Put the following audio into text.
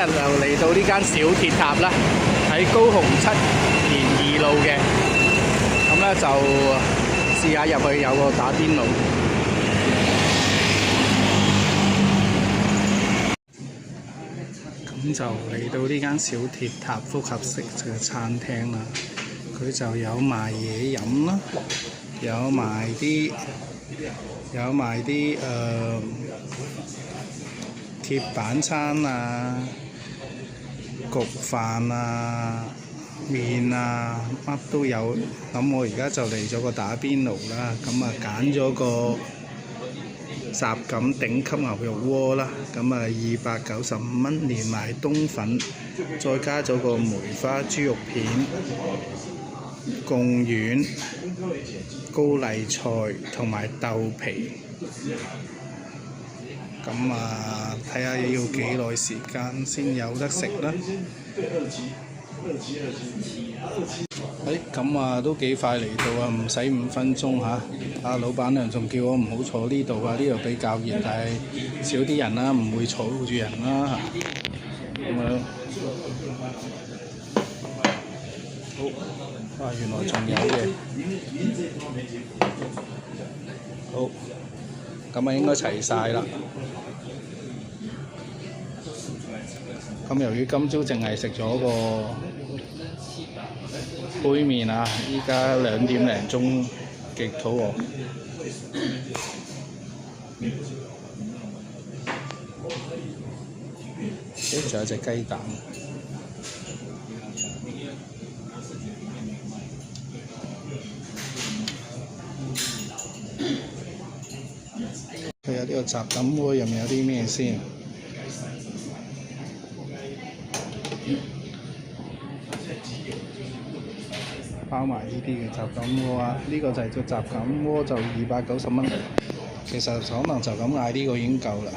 日就嚟到呢間小鐵塔啦，喺高雄7年2路嘅。咁咧就試下入去有個打邊爐。咁就嚟到呢間小鐵塔複合式嘅餐廳啦。佢就有賣嘢飲啦，有賣啲鐵板餐啊、焗飯啊、麵啊，乜都有。咁我而家就嚟咗個打邊爐啦，咁啊揀咗個雜錦頂級牛肉鍋啦，咁啊295蚊，連埋冬粉，再加咗個梅花豬肉片、貢丸、高麗菜同埋豆皮。咁啊，睇下要幾耐時間先有得食啦。咁啊都幾快嚟到啊，唔使5分鐘嚇。啊，老闆娘仲叫我唔好坐呢度啊，呢度比較熱，但係少啲人啦，唔會嘈住人啦嚇。咁樣，好，啊原來仲有嘅，好，咁啊應該齊晒啦。咁由於今朝淨係食咗個杯麵啊，依家2點零鐘，極肚餓。仲有隻雞蛋。睇下呢個雜錦鍋入面有啲咩先？包埋呢啲嘅雜錦鍋啊，呢個就係隻雜錦鍋，就290蚊。其實可能就咁嗌呢個已經夠啦。